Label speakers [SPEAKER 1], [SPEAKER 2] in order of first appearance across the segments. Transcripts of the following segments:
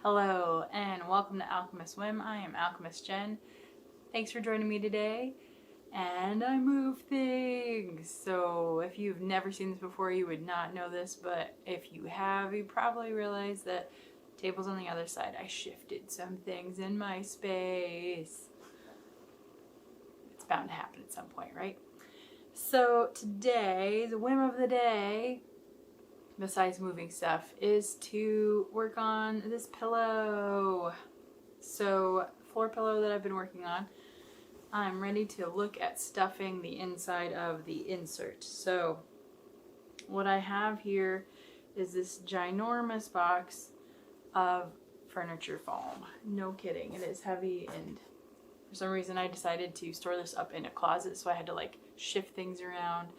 [SPEAKER 1] Hello and welcome to Alchemist Whim. I am Alchemist Jen. Thanks for joining me today. And I move things. So if you've never seen this before, you would not know this, but if you have, you probably realize that the table's on the other side. I shifted some things in my space. It's bound to happen at some point, right? So today, the whim of the day, besides moving stuff, is to work on this pillow. So, floor pillow that I've been working on. I'm ready to look at stuffing the inside of the insert. So, what I have here is this ginormous box of furniture foam. No kidding, it is heavy, and for some reason I decided to store this up in a closet, so I had to like shift things around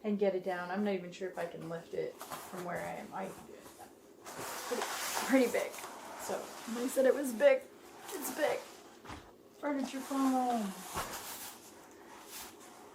[SPEAKER 1] and get it down. I'm not even sure if I can lift it from where I am. I can do it. It's pretty big. So, when I said it was big, it's big. Furniture foam.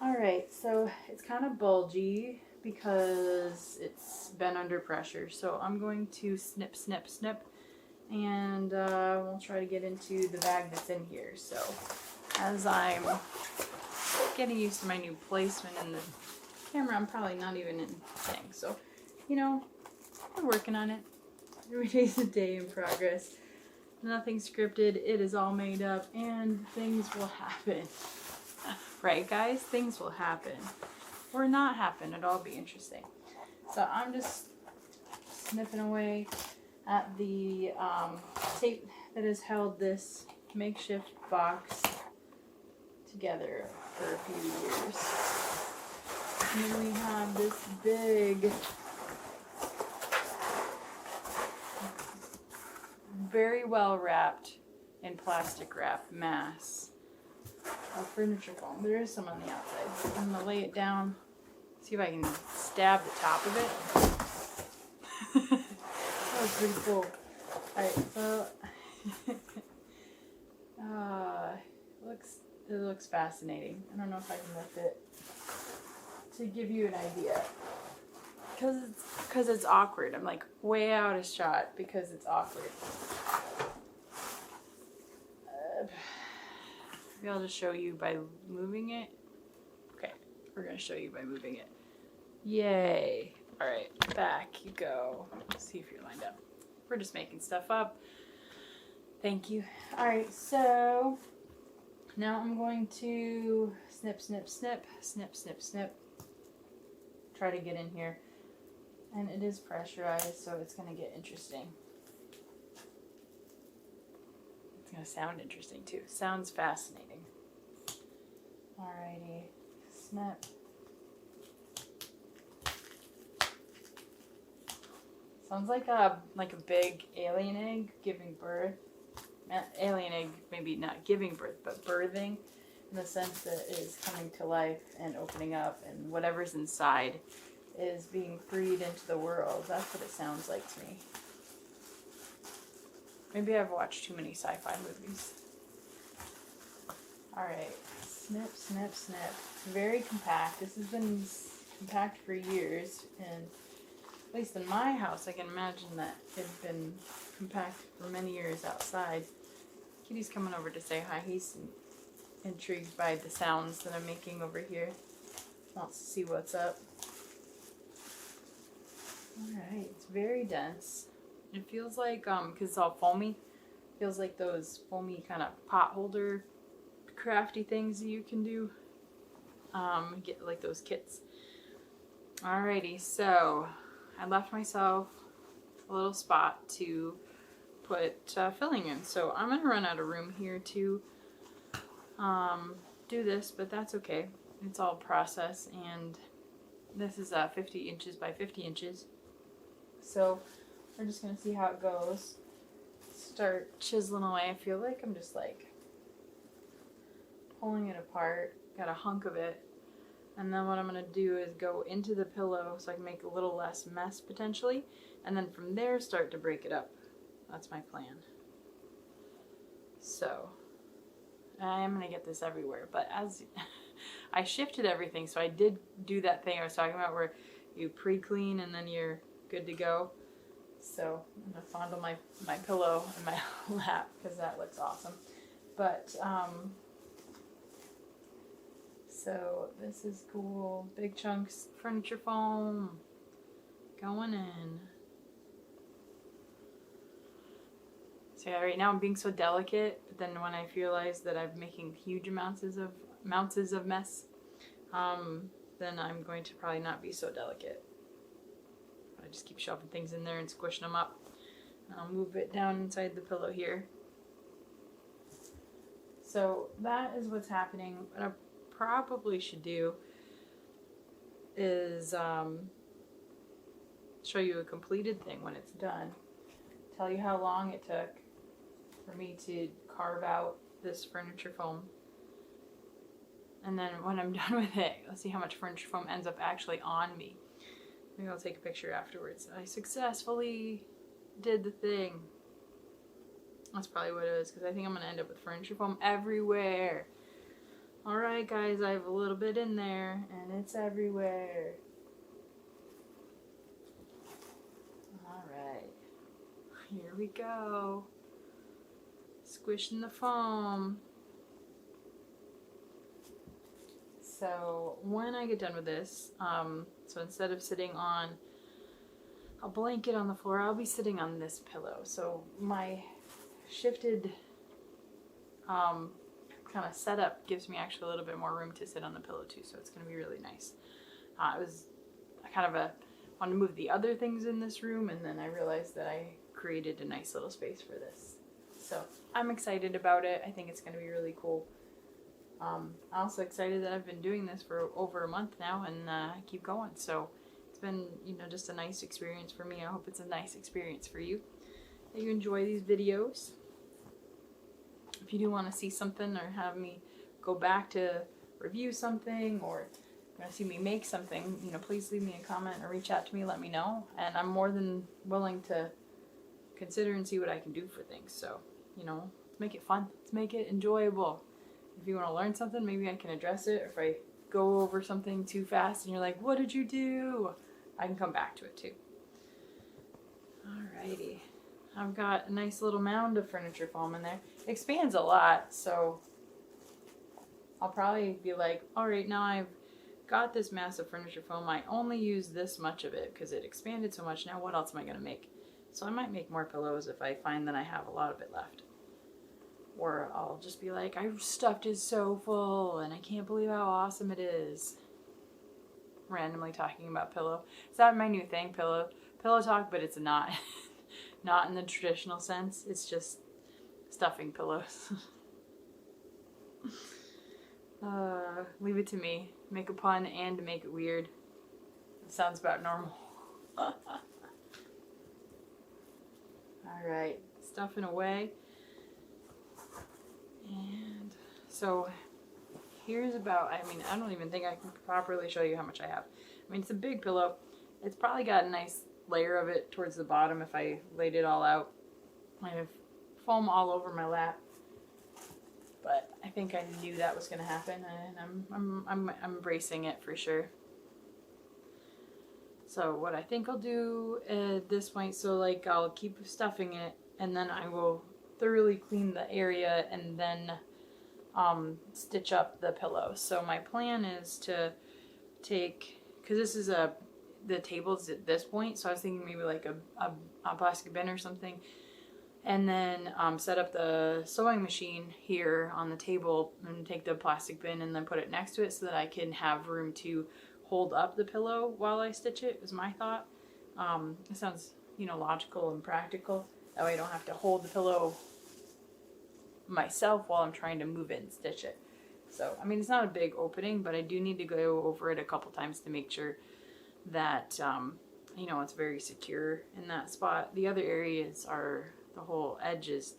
[SPEAKER 1] Alright, so it's kind of bulgy because it's been under pressure. So I'm going to snip, snip, snip, and we'll try to get into the bag that's in here. So as I'm getting used to my new placement in the camera, I'm probably not even in thing. So, you know, I'm working on it. Every day's a day in progress. Nothing scripted, it is all made up, and things will happen. Right, guys? Things will happen. Or not happen, it'll all be interesting. So I'm just snipping away at the tape that has held this makeshift box together for a few years. And then we have this big, very well wrapped in plastic wrap mass of furniture foam. There is some on the outside. I'm going to lay it down, see if I can stab the top of it. That was pretty cool. Alright, so it looks fascinating. I don't know if I can lift it to give you an idea. Because it's awkward. I'm like way out of shot because it's awkward. Maybe I'll just show you by moving it. Okay, we're going to show you by moving it. Yay. Alright, back you go. Let's see if you're lined up. We're just making stuff up. Thank you. Alright, so now I'm going to snip, snip, snip, snip, snip, snip. Try to get in here. And it is pressurized, so it's going to get interesting. It's going to sound interesting too. Sounds fascinating. Alrighty. Snip. Sounds like a big alien egg giving birth. Alien egg maybe not giving birth, but birthing, in the sense that it is coming to life and opening up, and whatever's inside is being freed into the world. That's what it sounds like to me. Maybe I've watched too many sci-fi movies. Alright, snip, snip, snip. It's very compact. This has been compact for years, and at least in my house I can imagine that it's been compact for many years outside. Kitty's coming over to say hi. He's intrigued by the sounds that I'm making over here. Wants to see what's up. Alright, it's very dense. It feels like, because it's all foamy, feels like those foamy kind of pot holder crafty things that you can do. Get like those kits. Alrighty, so I left myself a little spot to put filling in. So I'm going to run out of room here to do this, but that's okay. It's all process, and this is 50 inches by 50 inches. So we're just going to see how it goes. Start chiseling away. I feel like I'm just like pulling it apart. Got a hunk of it. And then what I'm going to do is go into the pillow so I can make a little less mess potentially. And then from there start to break it up. That's my plan. So I am going to get this everywhere. But as I shifted everything, so I did do that thing I was talking about where you pre-clean and then you're good to go. So I'm gonna fondle my pillow in my lap because that looks awesome. But so this is cool. Big chunks furniture foam going in. So yeah, right now I'm being so delicate, but then when I realize that I'm making huge amounts of mess, then I'm going to probably not be so delicate. I just keep shoving things in there and squishing them up. I'll move it down inside the pillow here. So that is what's happening. What I probably should do is show you a completed thing when it's done. Tell you how long it took for me to carve out this furniture foam. And then when I'm done with it, let's see how much furniture foam ends up actually on me. Maybe I'll take a picture afterwards. I successfully did the thing. That's probably what it is, because I think I'm going to end up with furniture foam everywhere. Alright guys, I have a little bit in there, and it's everywhere. Alright. Here we go. Squishing the foam. So when I get done with this, so instead of sitting on a blanket on the floor, I'll be sitting on this pillow. So my shifted kind of setup gives me actually a little bit more room to sit on the pillow too, so it's going to be really nice. I wanted to move the other things in this room, and then I realized that I created a nice little space for this. So I'm excited about it. I think it's going to be really cool. I'm also excited that I've been doing this for over a month now, and I keep going. So it's been, just a nice experience for me. I hope it's a nice experience for you, that you enjoy these videos. If you do want to see something or have me go back to review something, or you want to see me make something, please leave me a comment or reach out to me, let me know. And I'm more than willing to consider and see what I can do for things. So, let's make it fun. Let's make it enjoyable. If you want to learn something, maybe I can address it. Or if I go over something too fast and you're like, what did you do? I can come back to it too. Alrighty. I've got a nice little mound of furniture foam in there. It expands a lot, so I'll probably be like, alright, now I've got this massive furniture foam. I only use this much of it because it expanded so much. Now what else am I going to make? So I might make more pillows if I find that I have a lot of it left. Or I'll just be like, our stuffed is so full and I can't believe how awesome it is. Randomly talking about pillow. Is that my new thing? Pillow talk, but it's not. Not in the traditional sense. It's just stuffing pillows. Leave it to me. Make a pun and make it weird. It sounds about normal. Alright, stuffing away. And so here's about, I don't even think I can properly show you how much I have. It's a big pillow. It's probably got a nice layer of it towards the bottom if I laid it all out. I have foam all over my lap. But I think I knew that was going to happen, and I'm embracing it for sure. So what I think I'll do at this point, so I'll keep stuffing it, and then I will thoroughly clean the area and then stitch up the pillow. So my plan is to take, because this is the table's at this point, so I was thinking maybe like a plastic bin or something, and then set up the sewing machine here on the table and take the plastic bin and then put it next to it so that I can have room to hold up the pillow while I stitch it, was my thought. It sounds, logical and practical. That way I don't have to hold the pillow myself while I'm trying to move it and stitch it. So, it's not a big opening, but I do need to go over it a couple times to make sure that, it's very secure in that spot. The other areas are, the whole edge is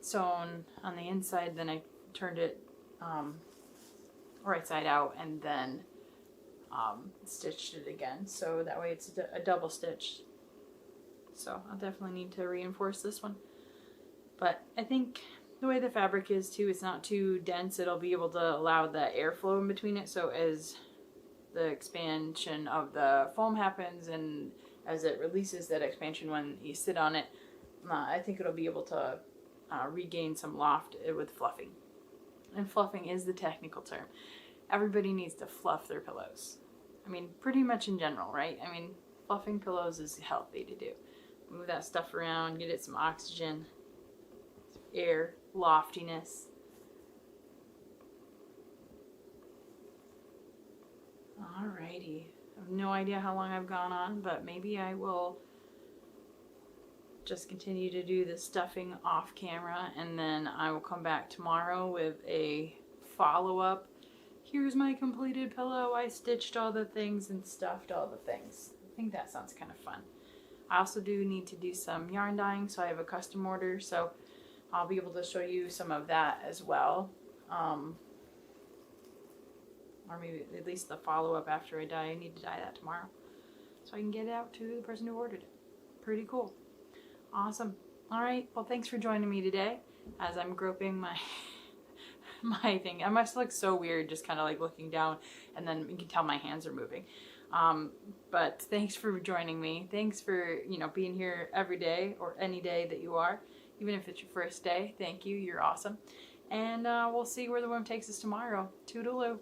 [SPEAKER 1] sewn on the inside, then I turned it right side out and then stitched it again. So that way it's a double stitch. So I'll definitely need to reinforce this one. But I think the way the fabric is too, it's not too dense. It'll be able to allow the airflow in between it. So as the expansion of the foam happens and as it releases that expansion when you sit on it, I think it'll be able to regain some loft with fluffing. And fluffing is the technical term. Everybody needs to fluff their pillows. I mean, pretty much in general, right? I mean, fluffing pillows is healthy to do. Move that stuff around, get it some oxygen, some air, loftiness. Alrighty. I have no idea how long I've gone on, but maybe I will just continue to do the stuffing off camera, and then I will come back tomorrow with a follow-up. Here's my completed pillow. I stitched all the things and stuffed all the things. I think that sounds kind of fun. I also do need to do some yarn dyeing, so I have a custom order, so I'll be able to show you some of that as well. Or maybe at least the follow-up after I dye. I need to dye that tomorrow so I can get it out to the person who ordered it. Pretty cool. Awesome. Alright, well thanks for joining me today as I'm groping my my thing. I must look so weird just kind of like looking down, and then you can tell my hands are moving. But thanks for joining me. Thanks for, being here every day or any day that you are. Even if it's your first day, thank you. You're awesome. And we'll see where the whim takes us tomorrow. Toodaloo.